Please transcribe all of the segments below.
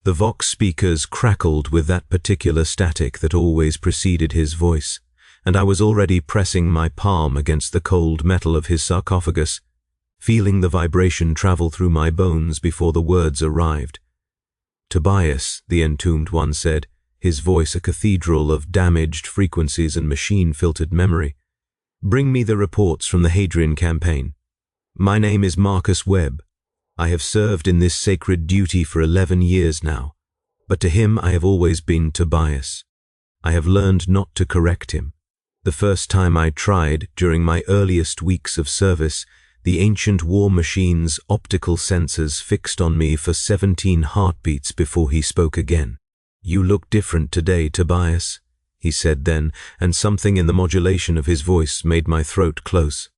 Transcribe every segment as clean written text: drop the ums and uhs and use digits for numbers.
The Vox speakers crackled with that particular static that always preceded his voice, and I was already pressing my palm against the cold metal of his sarcophagus, feeling the vibration travel through my bones before the words arrived. "Tobias," the Entombed One said, his voice a cathedral of damaged frequencies and machine-filtered memory. "Bring me the reports from the Hadrian campaign. My name is Marcus Webb. I have served in this sacred duty for 11 years now, but to him I have always been Tobias. I have learned not to correct him. The first time I tried, during my earliest weeks of service, the ancient war machine's optical sensors fixed on me for 17 heartbeats before he spoke again. 'You look different today, Tobias,' he said then, and something in the modulation of his voice made my throat close.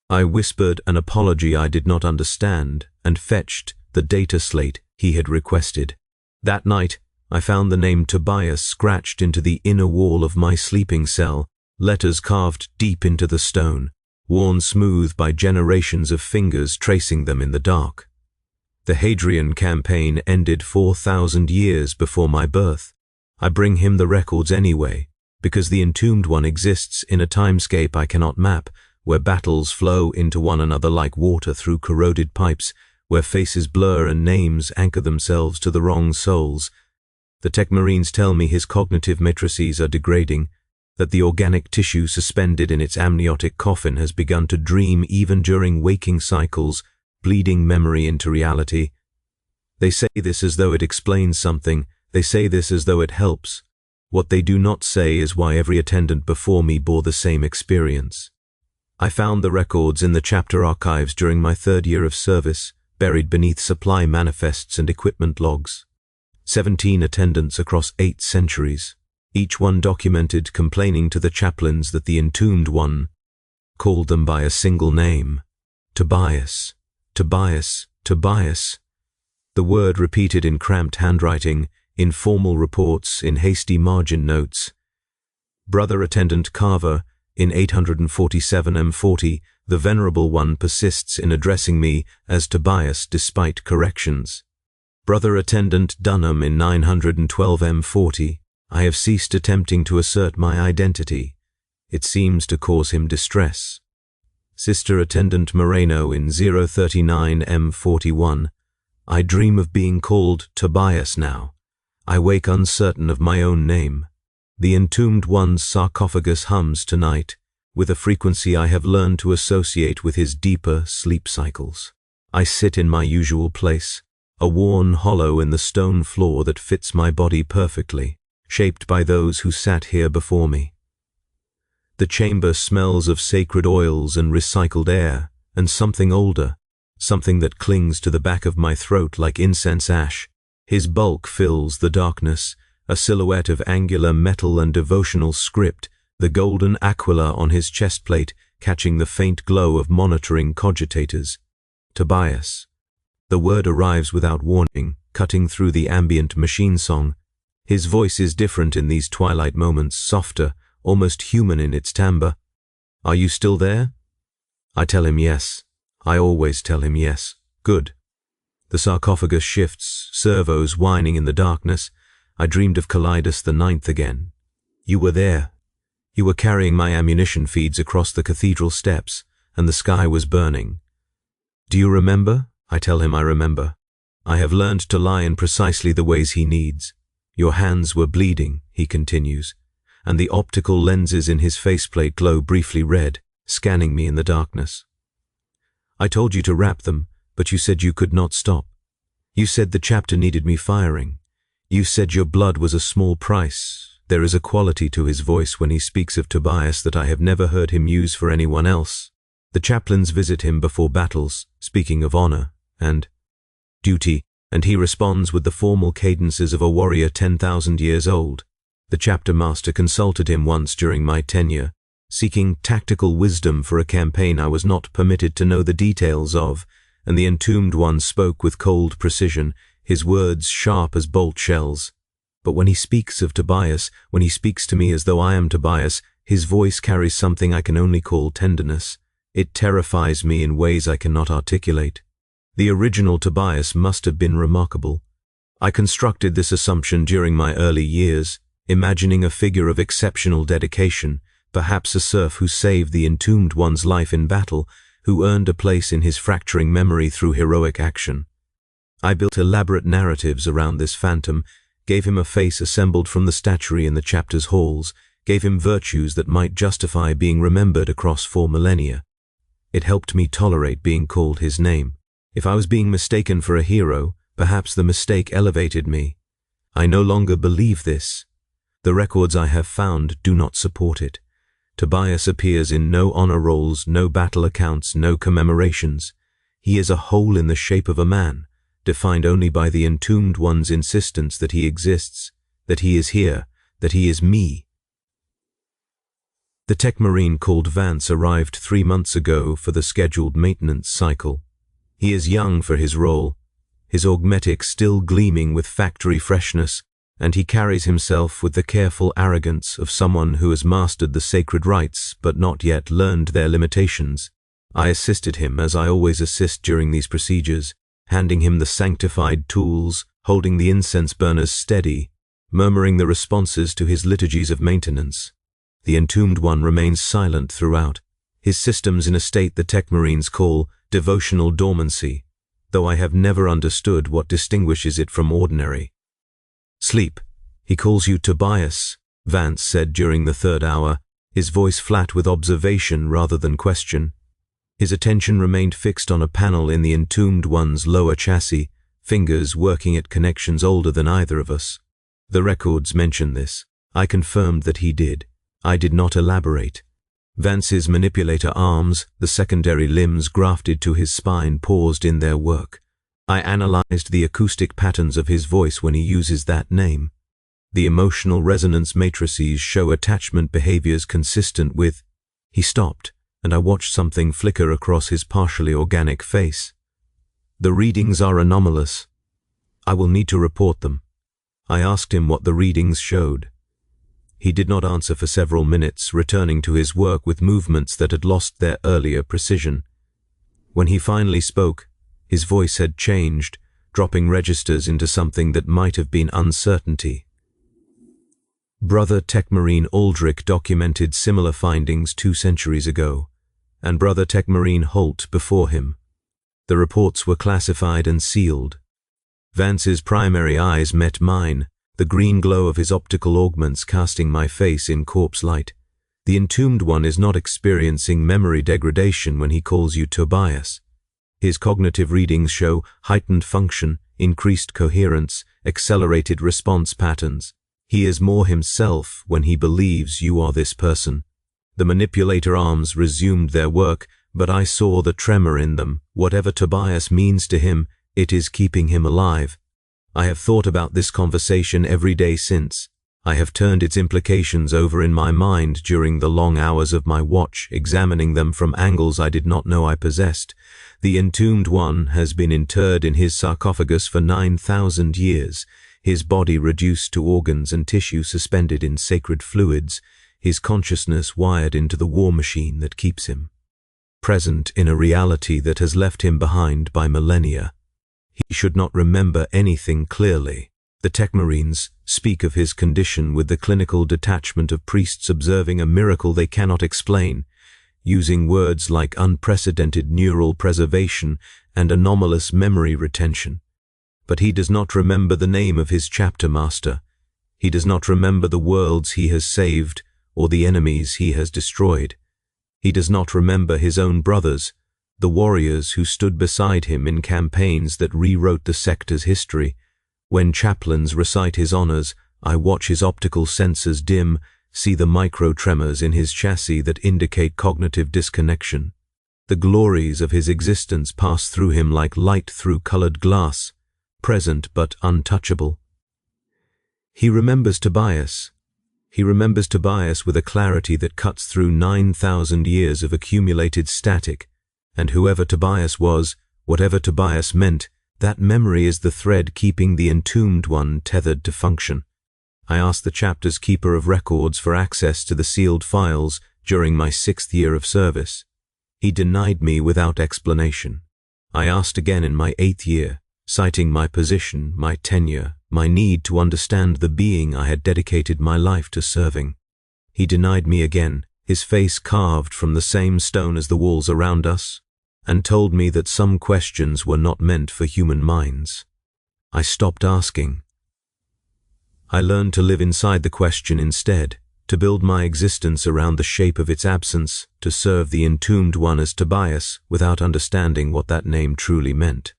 I whispered an apology I did not understand and fetched the data slate he had requested. That night, I found the name Tobias scratched into the inner wall of my sleeping cell, letters carved deep into the stone, worn smooth by generations of fingers tracing them in the dark. The Hadrian campaign ended 4,000 years before my birth. I bring him the records anyway, because the Entombed One exists in a timescape I cannot map, where battles flow into one another like water through corroded pipes, where faces blur and names anchor themselves to the wrong souls. The tech marines tell me his cognitive matrices are degrading, that the organic tissue suspended in its amniotic coffin has begun to dream even during waking cycles, bleeding memory into reality. They say this as though it explains something. They say this as though it helps. What they do not say is why every attendant before me bore the same experience. I found the records in the chapter archives during my 3rd year of service, buried beneath supply manifests and equipment logs. 17 attendants across 8 centuries, each one documented complaining to the chaplains that the Entombed One called them by a single name: Tobias, Tobias, Tobias. The word repeated in cramped handwriting, in formal reports, in hasty margin notes. Brother Attendant Carver, in 847 M40, the Venerable One persists in addressing me as Tobias despite corrections. Brother Attendant Dunham in 912 M40, I have ceased attempting to assert my identity. It seems to cause him distress. Sister Attendant Moreno in 039 M41, I dream of being called Tobias now. I wake uncertain of my own name. The Entombed One's sarcophagus hums tonight, with a frequency I have learned to associate with his deeper sleep cycles. I sit in my usual place, a worn hollow in the stone floor that fits my body perfectly, shaped by those who sat here before me. The chamber smells of sacred oils and recycled air, and something older, something that clings to the back of my throat like incense ash. His bulk fills the darkness, a silhouette of angular metal and devotional script, the golden aquila on his chest plate catching the faint glow of monitoring cogitators. Tobias. The word arrives without warning, cutting through the ambient machine song. His voice is different in these twilight moments, softer, almost human in its timbre. Are you still there? I tell him yes. I always tell him yes. Good. The sarcophagus shifts, servos whining in the darkness. I dreamed of Calidus the Ninth again. You were there. You were carrying my ammunition feeds across the cathedral steps, and the sky was burning. Do you remember? I tell him I remember. I have learned to lie in precisely the ways he needs. Your hands were bleeding, he continues, and the optical lenses in his faceplate glow briefly red, scanning me in the darkness. I told you to wrap them, but you said you could not stop. You said the chapter needed me firing. You said your blood was a small price. There is a quality to his voice when he speaks of Tobias that I have never heard him use for anyone else. The chaplains visit him before battles, speaking of honor and duty, and he responds with the formal cadences of a warrior 10,000 years old. The chapter master consulted him once during my tenure, seeking tactical wisdom for a campaign I was not permitted to know the details of, and the Entombed One spoke with cold precision, his words sharp as bolt shells. But when he speaks of Tobias, when he speaks to me as though I am Tobias, his voice carries something I can only call tenderness. It terrifies me in ways I cannot articulate. The original Tobias must have been remarkable. I constructed this assumption during my early years, imagining a figure of exceptional dedication, perhaps a serf who saved the Entombed One's life in battle, who earned a place in his fracturing memory through heroic action. I built elaborate narratives around this phantom, gave him a face assembled from the statuary in the chapter's halls, gave him virtues that might justify being remembered across 4 millennia. It helped me tolerate being called his name. If I was being mistaken for a hero, perhaps the mistake elevated me. I no longer believe this. The records I have found do not support it. Tobias appears in no honor rolls, no battle accounts, no commemorations. He is a hole in the shape of a man, defined only by the Entombed One's insistence that he exists, that he is here, that he is me. The tech marine called Vance arrived 3 months ago for the scheduled maintenance cycle. He is young for his role, his augmetic still gleaming with factory freshness, and he carries himself with the careful arrogance of someone who has mastered the sacred rites but not yet learned their limitations. I assisted him as I always assist during these procedures, handing him the sanctified tools, holding the incense burners steady, murmuring the responses to his liturgies of maintenance. The Entombed One remains silent throughout, his systems in a state the tech marines call devotional dormancy, though I have never understood what distinguishes it from ordinary. "Sleep. He calls you Tobias," Vance said during the 3rd hour, his voice flat with observation rather than question. His attention remained fixed on a panel in the Entombed One's lower chassis, fingers working at connections older than either of us. The records mention this. I confirmed that he did. I did not elaborate. Vance's manipulator arms, the secondary limbs grafted to his spine, paused in their work. I analyzed the acoustic patterns of his voice when he uses that name. The emotional resonance matrices show attachment behaviors consistent with... He stopped, and I watched something flicker across his partially organic face. "The readings are anomalous. I will need to report them." I asked him what the readings showed. He did not answer for several minutes, returning to his work with movements that had lost their earlier precision. When he finally spoke, his voice had changed, dropping registers into something that might have been uncertainty. Brother Tech Marine Aldrich documented similar findings 2 centuries ago, and Brother Tech Marine Holt before him. The reports were classified and sealed. Vance's primary eyes met mine, the green glow of his optical augments casting my face in corpse light. The Entombed One is not experiencing memory degradation when he calls you Tobias. His cognitive readings show heightened function, increased coherence, accelerated response patterns. He is more himself when he believes you are this person. The manipulator arms resumed their work, but I saw the tremor in them. Whatever Tobias means to him, it is keeping him alive. I have thought about this conversation every day since. I have turned its implications over in my mind during the long hours of my watch, examining them from angles I did not know I possessed. The Entombed One has been interred in his sarcophagus for 9,000 years, his body reduced to organs and tissue suspended in sacred fluids, his consciousness wired into the war machine that keeps him. Present in a reality that has left him behind by millennia. He should not remember anything clearly. The Tech Marines speak of his condition with the clinical detachment of priests observing a miracle they cannot explain, using words like unprecedented neural preservation and anomalous memory retention. But he does not remember the name of his chapter master. He does not remember the worlds he has saved or the enemies he has destroyed. He does not remember his own brothers, the warriors who stood beside him in campaigns that rewrote the sector's history. When chaplains recite his honors, I watch his optical sensors dim, see the micro-tremors in his chassis that indicate cognitive disconnection. The glories of his existence pass through him like light through colored glass, present but untouchable. He remembers Tobias. He remembers Tobias with a clarity that cuts through 9,000 years of accumulated static, and whoever Tobias was, whatever Tobias meant, that memory is the thread keeping the Entombed One tethered to function. I asked the chapter's keeper of records for access to the sealed files during my 6th year of service. He denied me without explanation. I asked again in my 8th year, citing my position, my tenure, my need to understand the being I had dedicated my life to serving. He denied me again, his face carved from the same stone as the walls around us, and told me that some questions were not meant for human minds. I stopped asking. I learned to live inside the question instead, to build my existence around the shape of its absence, to serve the entombed one as Tobias without understanding what that name truly meant.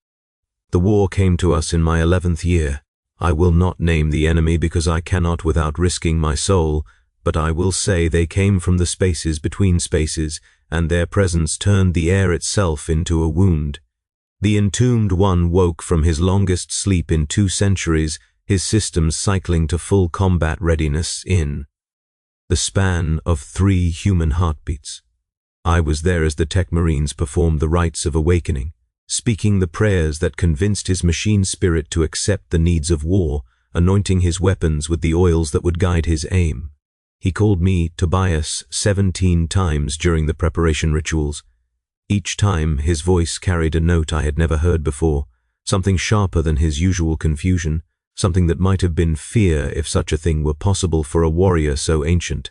The war came to us in my 11th year. I will not name the enemy because I cannot without risking my soul, but I will say they came from the spaces between spaces, and their presence turned the air itself into a wound. The entombed one woke from his longest sleep in 2 centuries, his systems cycling to full combat readiness in the span of 3 human heartbeats. I was there as the tech marines performed the rites of awakening, speaking the prayers that convinced his machine spirit to accept the needs of war, anointing his weapons with the oils that would guide his aim. He called me Tobias 17 times during the preparation rituals. Each time his voice carried a note I had never heard before, something sharper than his usual confusion, something that might have been fear if such a thing were possible for a warrior so ancient.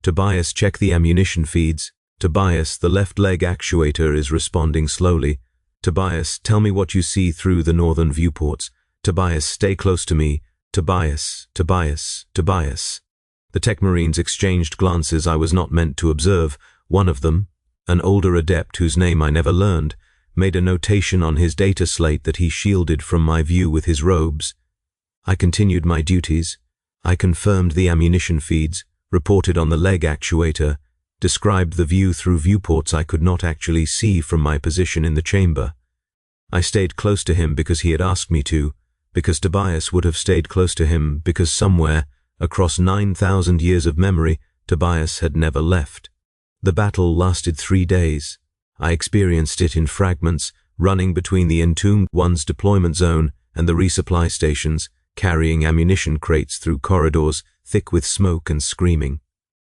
Tobias, check the ammunition feeds. Tobias, the left leg actuator is responding slowly. Tobias, tell me what you see through the northern viewports. Tobias, stay close to me. Tobias, Tobias, Tobias. The tech marines exchanged glances I was not meant to observe. One of them, an older adept whose name I never learned, made a notation on his data slate that he shielded from my view with his robes. I continued my duties. I confirmed the ammunition feeds, reported on the leg actuator, described the view through viewports I could not actually see from my position in the chamber. I stayed close to him because he had asked me to, because Tobias would have stayed close to him because somewhere, across 9,000 years of memory, Tobias had never left. The battle lasted 3 days. I experienced it in fragments, running between the entombed one's deployment zone and the resupply stations, carrying ammunition crates through corridors thick with smoke and screaming.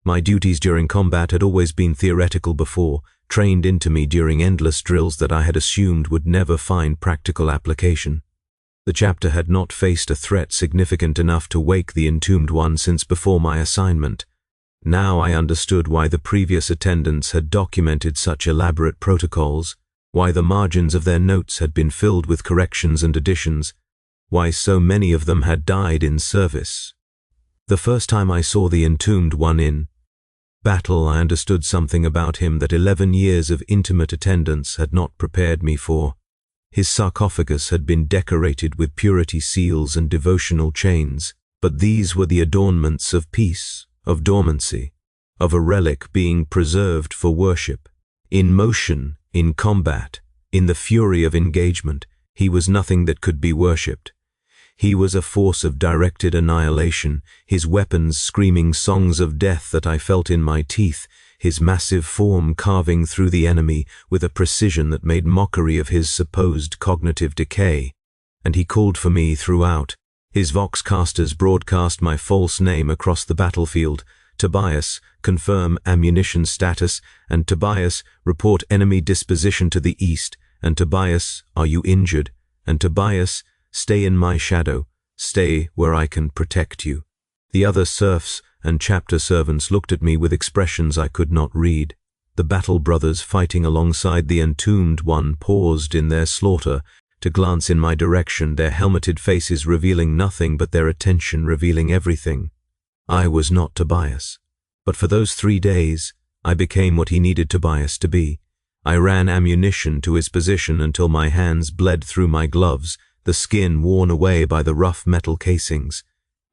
My duties during combat had always been theoretical before, trained into me during endless drills that I had assumed would never find practical application. The chapter had not faced a threat significant enough to wake the entombed one since before my assignment. Now I understood why the previous attendants had documented such elaborate protocols, why the margins of their notes had been filled with corrections and additions, why so many of them had died in service. The first time I saw the entombed one in battle, I understood something about him that 11 years of intimate attendance had not prepared me for. His sarcophagus had been decorated with purity seals and devotional chains, but these were the adornments of peace, of dormancy, of a relic being preserved for worship. In motion, in combat, in the fury of engagement, he was nothing that could be worshipped. He was a force of directed annihilation, his weapons screaming songs of death that I felt in my teeth, his massive form carving through the enemy with a precision that made mockery of his supposed cognitive decay. And he called for me throughout. His voxcasters broadcast my false name across the battlefield. Tobias, confirm ammunition status, and Tobias, report enemy disposition to the east, and Tobias, are you injured? And Tobias, stay in my shadow, stay where I can protect you. The other serfs and chapter servants looked at me with expressions I could not read. The battle brothers fighting alongside the entombed one paused in their slaughter to glance in my direction, their helmeted faces revealing nothing but their attention revealing everything. I was not Tobias, but for those 3 days, I became what he needed Tobias to be. I ran ammunition to his position until my hands bled through my gloves, the skin worn away by the rough metal casings.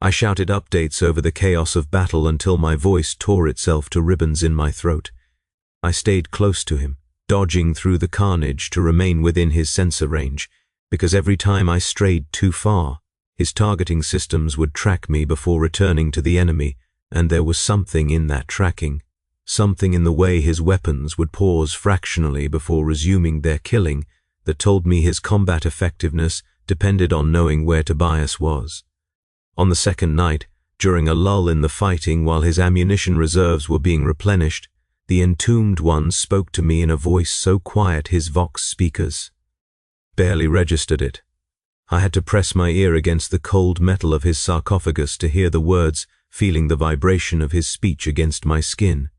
I shouted updates over the chaos of battle until my voice tore itself to ribbons in my throat. I stayed close to him, dodging through the carnage to remain within his sensor range, because every time I strayed too far, his targeting systems would track me before returning to the enemy, and there was something in that tracking, something in the way his weapons would pause fractionally before resuming their killing that told me his combat effectiveness depended on knowing where Tobias was. On the second night, during a lull in the fighting while his ammunition reserves were being replenished, the entombed one spoke to me in a voice so quiet his vox speakers barely registered it. I had to press my ear against the cold metal of his sarcophagus to hear the words, feeling the vibration of his speech against my skin.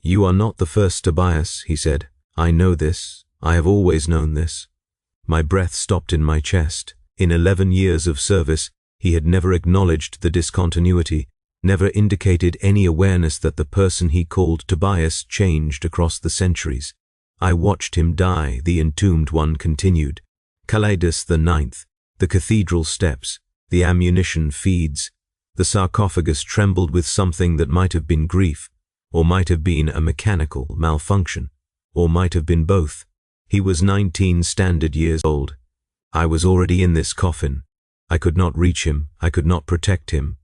"You are not the first Tobias," he said. "I know this. I have always known this." My breath stopped in my chest. In 11 years of service, he had never acknowledged the discontinuity, never indicated any awareness that the person he called Tobias changed across the centuries. "I watched him die," the Entombed One continued. "Calidus the Ninth, the cathedral steps, the ammunition feeds." The sarcophagus trembled with something that might have been grief, or might have been a mechanical malfunction, or might have been both. He was 19 standard years old. I was already in this coffin. I could not reach him. I could not protect him.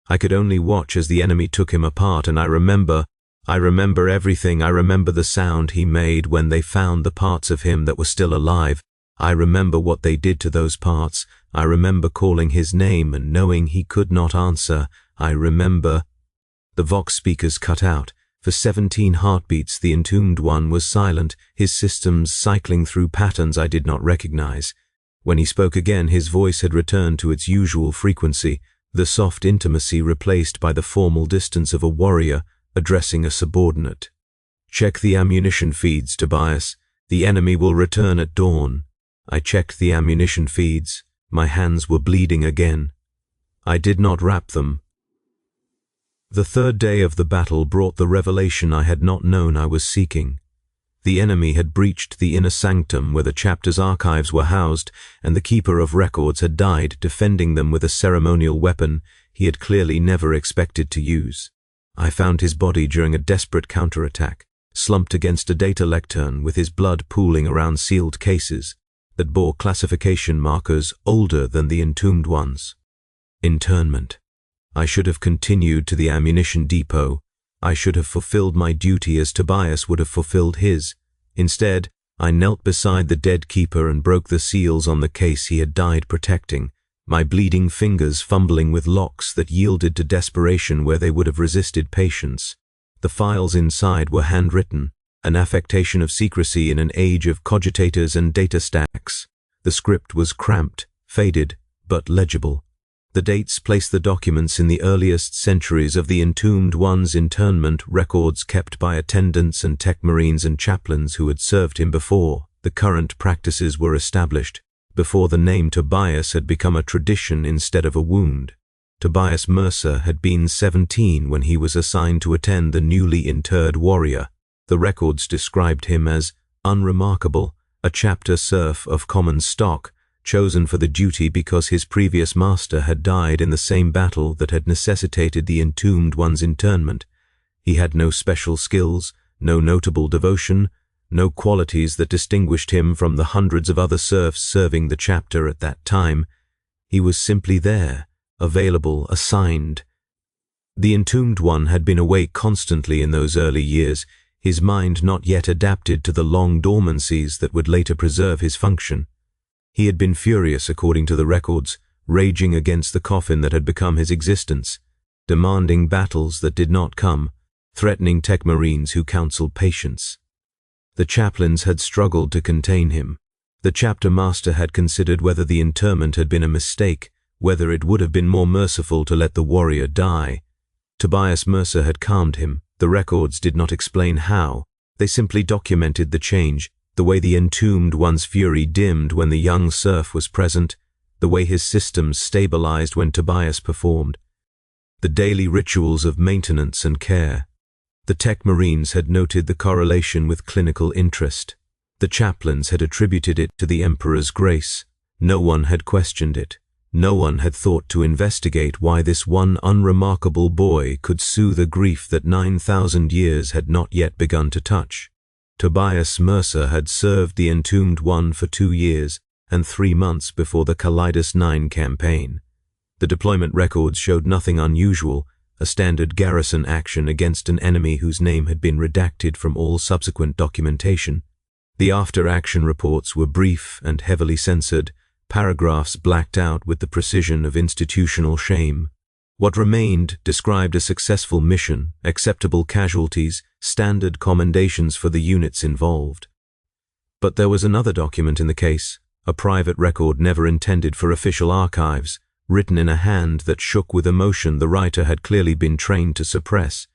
I could only watch as the enemy took him apart, and I remember everything. I remember the sound he made when they found the parts of him that were still alive. I remember what they did to those parts. I remember calling his name and knowing he could not answer. I remember. The Vox speakers cut out. For 17 heartbeats, the Entombed One was silent, his systems cycling through patterns I did not recognize. When he spoke again, his voice had returned to its usual frequency, the soft intimacy replaced by the formal distance of a warrior addressing a subordinate. "Check the ammunition feeds, Tobias. The enemy will return at dawn." I checked the ammunition feeds. My hands were bleeding again. I did not wrap them. The third day of the battle brought the revelation I had not known I was seeking. The enemy had breached the inner sanctum where the chapter's archives were housed, and the keeper of records had died defending them with a ceremonial weapon he had clearly never expected to use. I found his body during a desperate counterattack, slumped against a data lectern with his blood pooling around sealed cases that bore classification markers older than the Entombed One's. Internment. I should have continued to the ammunition depot. I should have fulfilled my duty as Tobias would have fulfilled his. Instead, I knelt beside the dead keeper and broke the seals on the case he had died protecting, my bleeding fingers fumbling with locks that yielded to desperation where they would have resisted patience. The files inside were handwritten, an affectation of secrecy in an age of cogitators and data stacks. The script was cramped, faded, but legible. The dates placed the documents in the earliest centuries of the Entombed One's internment, records kept by attendants and tech marines and chaplains who had served him before the current practices were established, before the name Tobias had become a tradition instead of a wound. Tobias Mercer had been 17 when he was assigned to attend the newly interred warrior. The records described him as unremarkable, a chapter serf of common stock, chosen for the duty because his previous master had died in the same battle that had necessitated the Entombed One's internment. He had no special skills, no notable devotion, no qualities that distinguished him from the hundreds of other serfs serving the chapter at that time. He was simply there, available, assigned. The Entombed One had been awake constantly in those early years, his mind not yet adapted to the long dormancies that would later preserve his function. He had been furious, according to the records, raging against the coffin that had become his existence, demanding battles that did not come, threatening tech marines who counseled patience. The chaplains had struggled to contain him. The chapter master had considered whether the interment had been a mistake, whether it would have been more merciful to let the warrior die. Tobias Mercer had calmed him. The records did not explain how. They simply documented the change, the way the Entombed One's fury dimmed when the young serf was present, the way his systems stabilized when Tobias performed, the daily rituals of maintenance and care. The tech marines had noted the correlation with clinical interest. The chaplains had attributed it to the Emperor's grace. No one had questioned it. No one had thought to investigate why this one unremarkable boy could soothe a grief that 9,000 years had not yet begun to touch. Tobias Mercer had served the Entombed One for 2 years and 3 months before the Calidus 9 campaign. The deployment records showed nothing unusual, a standard garrison action against an enemy whose name had been redacted from all subsequent documentation. The after-action reports were brief and heavily censored, paragraphs blacked out with the precision of institutional shame. What remained described a successful mission, acceptable casualties, standard commendations for the units involved. But there was another document in the case, a private record never intended for official archives, written in a hand that shook with emotion the writer had clearly been trained to suppress.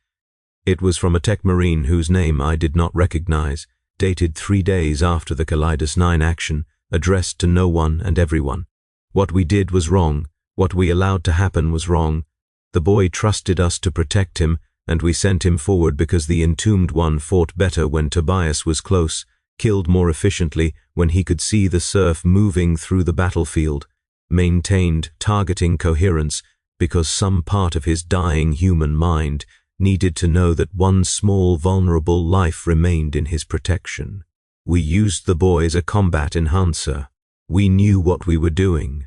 It was from a tech marine whose name I did not recognize, dated 3 days after the Kaleidos 9 action, addressed to no one and everyone. What we did was wrong. What we allowed to happen was wrong. The boy trusted us to protect him, and we sent him forward because the Entombed one fought better when Tobias was close, killed more efficiently when he could see the surf moving through the battlefield, maintained targeting coherence because some part of his dying human mind needed to know that one small vulnerable life remained in his protection. We used the boy as a combat enhancer. We knew what we were doing.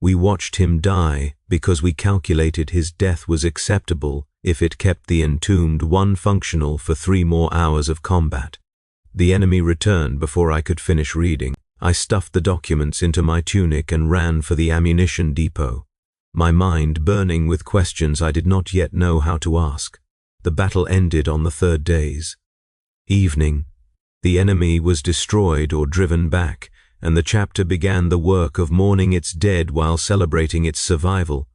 We watched him die because we calculated his death was acceptable if it kept the Entombed one functional for 3 more hours of combat. The enemy returned before I could finish reading. I stuffed the documents into my tunic and ran for the ammunition depot, my mind burning with questions I did not yet know how to ask. The battle ended on the 3rd days. Evening. The enemy was destroyed or driven back, and the chapter began the work of mourning its dead while celebrating its survival.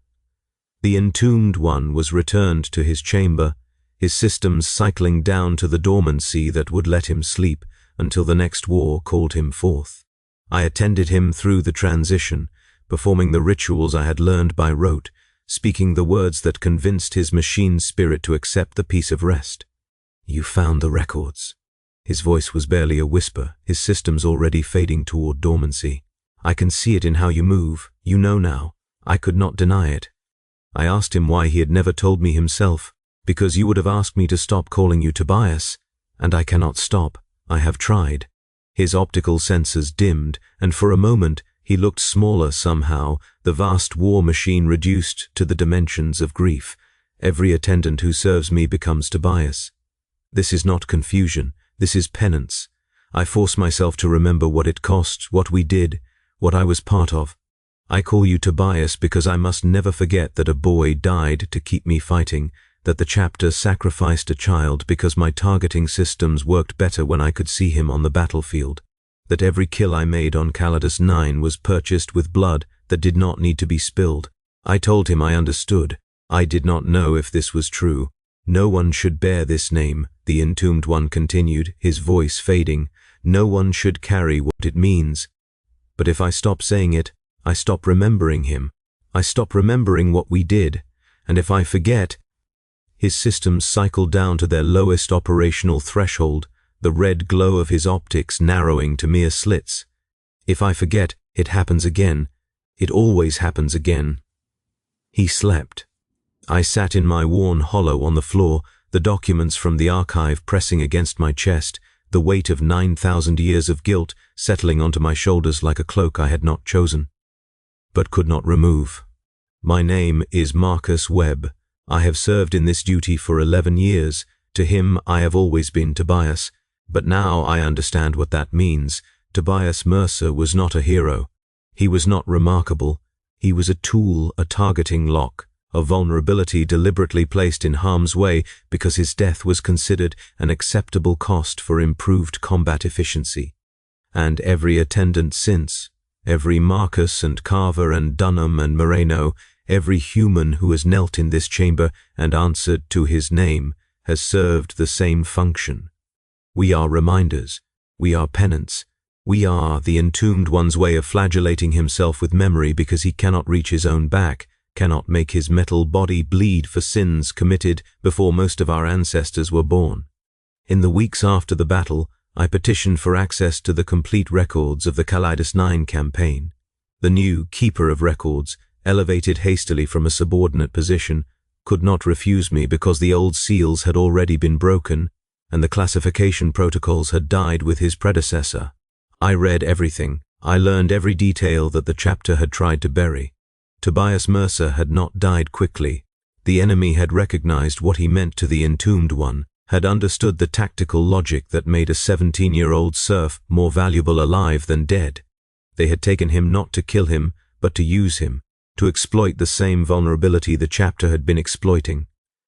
The Entombed one was returned to his chamber, his systems cycling down to the dormancy that would let him sleep until the next war called him forth. I attended him through the transition, performing the rituals I had learned by rote, speaking the words that convinced his machine spirit to accept the peace of rest. "You found the records." His voice was barely a whisper, his systems already fading toward dormancy. "I can see it in how you move. You know now." I could not deny it. I asked him why he had never told me himself. "Because you would have asked me to stop calling you Tobias, and I cannot stop. I have tried." His optical sensors dimmed, and for a moment he looked smaller somehow, the vast war machine reduced to the dimensions of grief. Every attendant who serves me becomes Tobias. This is not confusion. This is penance. I force myself to remember what it cost, what we did, what I was part of. I call you Tobias because I must never forget that a boy died to keep me fighting, that the chapter sacrificed a child because my targeting systems worked better when I could see him on the battlefield, that every kill I made on Kaleidos 9 was purchased with blood that did not need to be spilled. I told him I understood. I did not know if this was true. "No one should bear this name," the Entombed one continued, his voice fading. "No one should carry what it means. But if I stop saying it, I stop remembering him. I stop remembering what we did. And if I forget..." His systems cycled down to their lowest operational threshold, the red glow of his optics narrowing to mere slits. "If I forget, it happens again. It always happens again." He slept. I sat in my worn hollow on the floor, the documents from the archive pressing against my chest, the weight of 9,000 years of guilt settling onto my shoulders like a cloak I had not chosen, but could not remove. My name is Marcus Webb. I have served in this duty for 11 years. To him I have always been Tobias, but now I understand what that means. Tobias Mercer was not a hero. He was not remarkable. He was a tool, a targeting lock, a vulnerability deliberately placed in harm's way because his death was considered an acceptable cost for improved combat efficiency. And every attendant since, every Marcus and Carver and Dunham and Moreno, every human who has knelt in this chamber and answered to his name, has served the same function. We are reminders. We are penance. We are the Entombed one's way of flagellating himself with memory because he cannot reach his own back, cannot make his metal body bleed for sins committed before most of our ancestors were born. In the weeks after the battle, I petitioned for access to the complete records of the Kaleidos 9 campaign. The new Keeper of Records, elevated hastily from a subordinate position, could not refuse me because the old seals had already been broken and the classification protocols had died with his predecessor. I read everything. I learned every detail that the chapter had tried to bury. Tobias Mercer had not died quickly. The enemy had recognized what he meant to the Entombed one, had understood the tactical logic that made a 17-year-old serf more valuable alive than dead. They had taken him not to kill him, but to use him, to exploit the same vulnerability the chapter had been exploiting.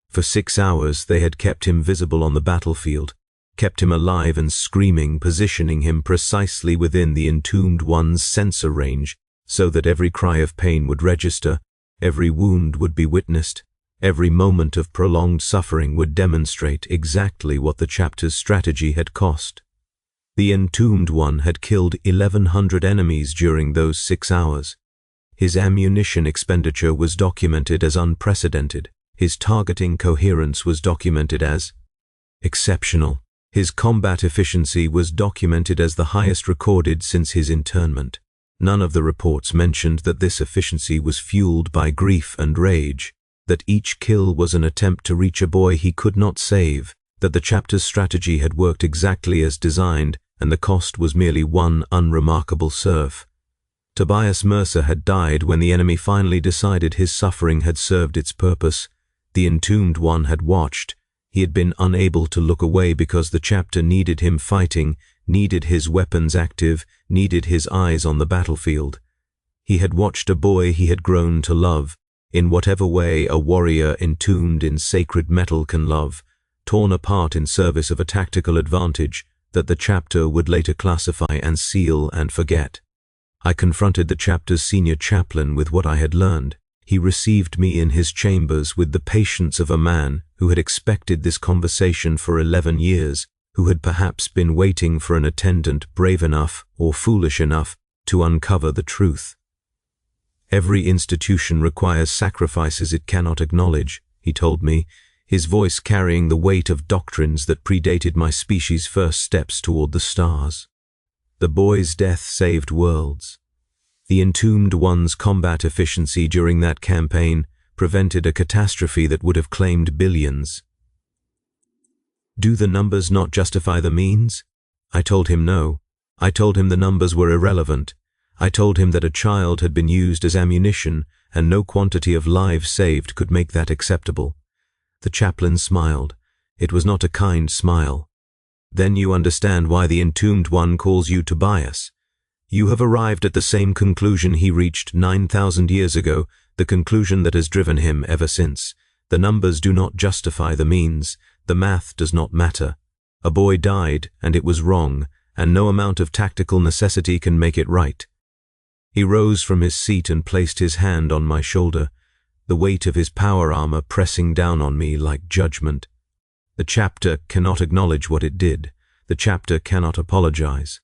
For 6 hours they had kept him visible on the battlefield. kept him alive and screaming, positioning him precisely within the Entombed One's sensor range so that every cry of pain would register, every wound would be witnessed, every moment of prolonged suffering would demonstrate exactly what the chapter's strategy had cost. The Entombed One had killed 1,100 enemies during those 6 hours. His ammunition expenditure was documented as unprecedented. His targeting coherence was documented as exceptional. His combat efficiency was documented as the highest recorded since his internment. None of the reports mentioned that this efficiency was fueled by grief and rage, that each kill was an attempt to reach a boy he could not save, that the chapter's strategy had worked exactly as designed, and the cost was merely one unremarkable serf. Tobias Mercer had died when the enemy finally decided his suffering had served its purpose. The Entombed One had watched. He had been unable to look away because the chapter needed him fighting, needed his weapons active, needed his eyes on the battlefield. He had watched a boy he had grown to love, in whatever way a warrior entombed in sacred metal can love, torn apart in service of a tactical advantage that the chapter would later classify and seal and forget. I confronted the chapter's senior chaplain with what I had learned. He received me in his chambers with the patience of a man who had expected this conversation for 11 years, who had perhaps been waiting for an attendant brave enough or foolish enough to uncover the truth. Every institution requires sacrifices it cannot acknowledge, he told me, his voice carrying the weight of doctrines that predated my species' first steps toward the stars. The boy's death saved worlds. The Entombed One's combat efficiency during that campaign prevented a catastrophe that would have claimed billions. Do the numbers not justify the means? I told him no. I told him the numbers were irrelevant. I told him that a child had been used as ammunition and no quantity of lives saved could make that acceptable. The chaplain smiled. It was not a kind smile. Then you understand why the Entombed One calls you Tobias. You have arrived at the same conclusion he reached 9,000 years ago, the conclusion that has driven him ever since. The numbers do not justify the means. The math does not matter. A boy died, and it was wrong, and no amount of tactical necessity can make it right. He rose from his seat and placed his hand on my shoulder, the weight of his power armor pressing down on me like judgment. The chapter cannot acknowledge what it did. The chapter cannot apologize.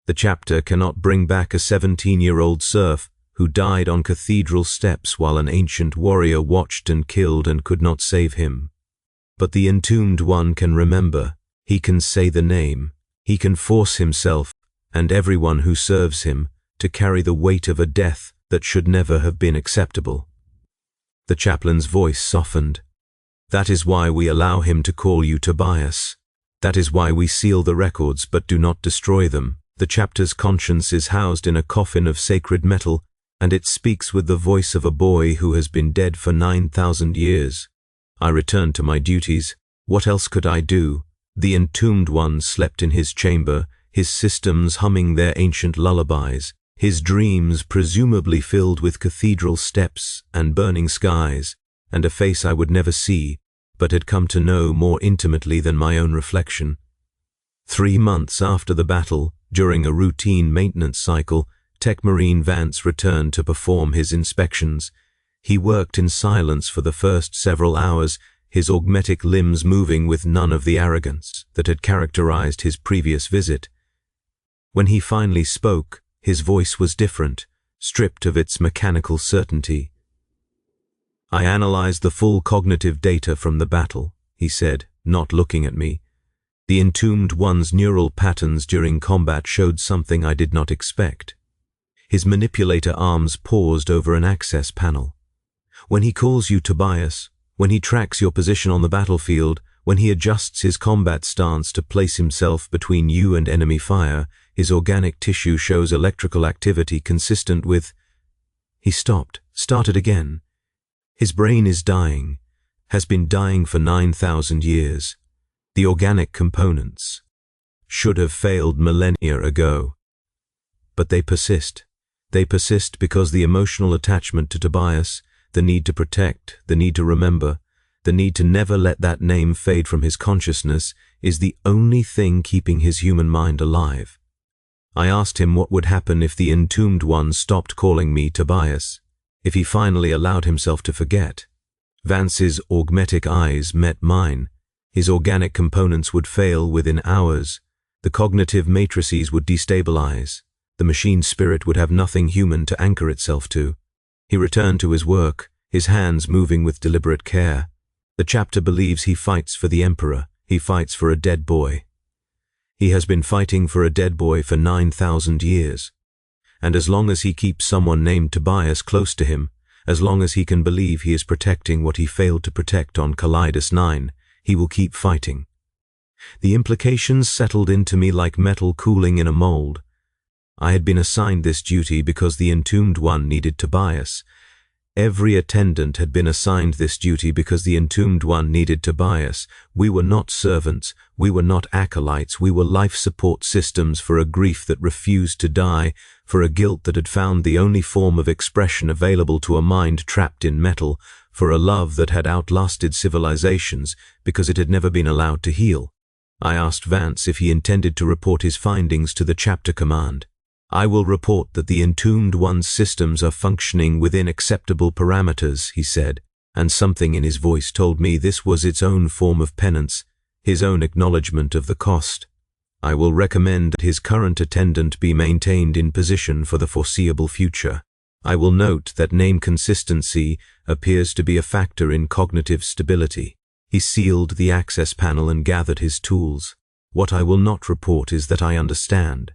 The chapter cannot bring back a 17-year-old serf who died on cathedral steps while an ancient warrior watched and killed and could not save him. But the Entombed One can remember. He can say the name. He can force himself, and everyone who serves him, to carry the weight of a death that should never have been acceptable. The chaplain's voice softened. That is why we allow him to call you Tobias. That is why we seal the records but do not destroy them. The chapter's conscience is housed in a coffin of sacred metal, and it speaks with the voice of a boy who has been dead for 9,000 years. I returned to my duties. What else could I do? The Entombed One slept in his chamber, his systems humming their ancient lullabies, his dreams presumably filled with cathedral steps and burning skies, and a face I would never see, but had come to know more intimately than my own reflection. 3 months after the battle, during a routine maintenance cycle, Tech Marine Vance returned to perform his inspections. He worked in silence for the first several hours, his augmetic limbs moving with none of the arrogance that had characterized his previous visit. When he finally spoke, his voice was different, stripped of its mechanical certainty. I analyzed the full cognitive data from the battle, he said, not looking at me. The Entombed One's neural patterns during combat showed something I did not expect. His manipulator arms paused over an access panel. When he calls you Tobias, when he tracks your position on the battlefield, when he adjusts his combat stance to place himself between you and enemy fire, his organic tissue shows electrical activity consistent with... He stopped, started again. His brain is dying, has been dying for 9,000 years. The organic components should have failed millennia ago. But they persist. They persist because the emotional attachment to Tobias, the need to protect, the need to remember, the need to never let that name fade from his consciousness, is the only thing keeping his human mind alive. I asked him what would happen if the Entombed One stopped calling me Tobias, if he finally allowed himself to forget. Vance's augmetic eyes met mine. His organic components would fail within hours. The cognitive matrices would destabilize. The machine spirit would have nothing human to anchor itself to. He returned to his work, his hands moving with deliberate care. The chapter believes he fights for the Emperor. He fights for a dead boy. He has been fighting for a dead boy for 9,000 years. And as long as he keeps someone named Tobias close to him, as long as he can believe he is protecting what he failed to protect on Calidus 9, he will keep fighting. The implications settled into me like metal cooling in a mold. I had been assigned this duty because the Entombed One needed Tobias. Every attendant had been assigned this duty because the Entombed One needed Tobias. We were not servants, we were not acolytes, we were life support systems for a grief that refused to die, for a guilt that had found the only form of expression available to a mind trapped in metal, for a love that had outlasted civilizations because it had never been allowed to heal. I asked Vance if he intended to report his findings to the chapter command. I will report that the Entombed One's systems are functioning within acceptable parameters, he said, and something in his voice told me this was its own form of penance, his own acknowledgement of the cost. I will recommend that his current attendant be maintained in position for the foreseeable future. I will note that name consistency appears to be a factor in cognitive stability. He sealed the access panel and gathered his tools. What I will not report is that I understand.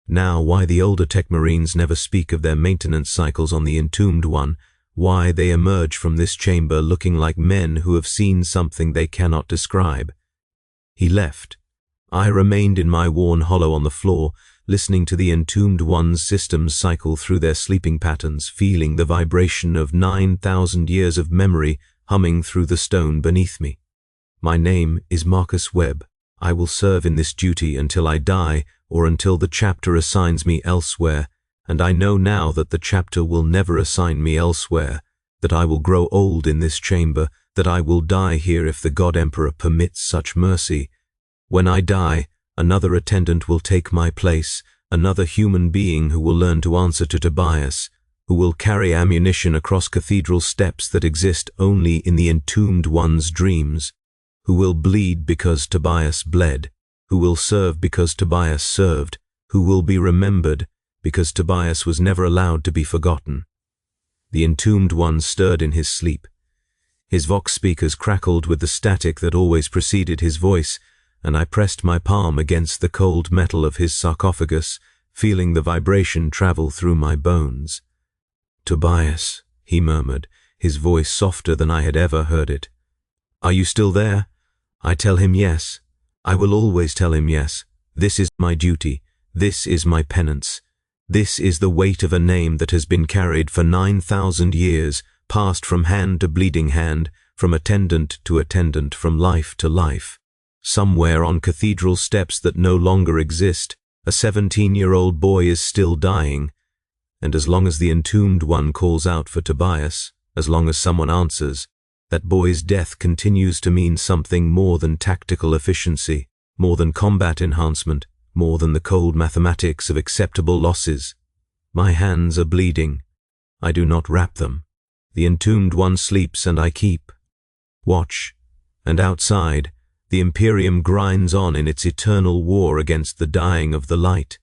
Now, why the older tech marines never speak of their maintenance cycles on the Entombed One, why they emerge from this chamber looking like men who have seen something they cannot describe. He left. I remained in my worn hollow on the floor, listening to the Entombed One's systems cycle through their sleeping patterns, feeling the vibration of 9,000 years of memory humming through the stone beneath me. My name is Marcus Webb. I will serve in this duty until I die or until the chapter assigns me elsewhere, and I know now that the chapter will never assign me elsewhere, that I will grow old in this chamber, that I will die here if the God Emperor permits such mercy. When I die, another attendant will take my place, another human being who will learn to answer to Tobias, who will carry ammunition across cathedral steps that exist only in the Entombed One's dreams, who will bleed because Tobias bled, who will serve because Tobias served, who will be remembered because Tobias was never allowed to be forgotten. The Entombed One stirred in his sleep. His vox speakers crackled with the static that always preceded his voice, and I pressed my palm against the cold metal of his sarcophagus, feeling the vibration travel through my bones. "Tobias," he murmured, his voice softer than I had ever heard it. "Are you still there?" I tell him yes. I will always tell him yes. This is my duty. This is my penance. This is the weight of a name that has been carried for 9,000 years, passed from hand to bleeding hand, from attendant to attendant, from life to life. Somewhere on cathedral steps that no longer exist, a 17-year-old boy is still dying. And as long as the Entombed One calls out for Tobias, as long as someone answers, that boy's death continues to mean something more than tactical efficiency, more than combat enhancement, more than the cold mathematics of acceptable losses. My hands are bleeding. I do not wrap them. The Entombed One sleeps and I keep. Watch. And outside, the Imperium grinds on in its eternal war against the dying of the light.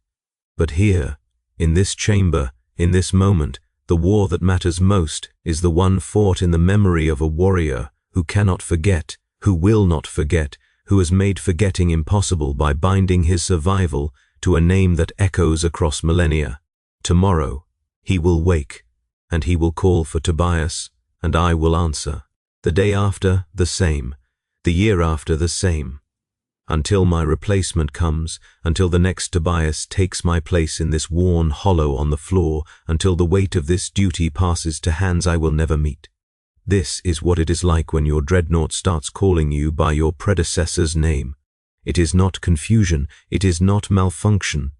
But here, in this chamber, in this moment, the war that matters most is the one fought in the memory of a warrior who cannot forget, who will not forget, who has made forgetting impossible by binding his survival to a name that echoes across millennia. Tomorrow, he will wake, and he will call for Tobias, and I will answer. The day after, the same. The year after, the same. Until my replacement comes, until the next Tobias takes my place in this worn hollow on the floor, until the weight of this duty passes to hands I will never meet. This is what it is like when your Dreadnought starts calling you by your predecessor's name. It is not confusion, it is not malfunction.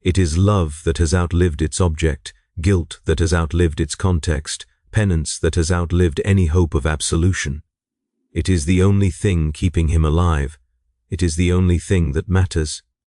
It is love that has outlived its object, guilt that has outlived its context, penance that has outlived any hope of absolution. It is the only thing keeping him alive. It is the only thing that matters.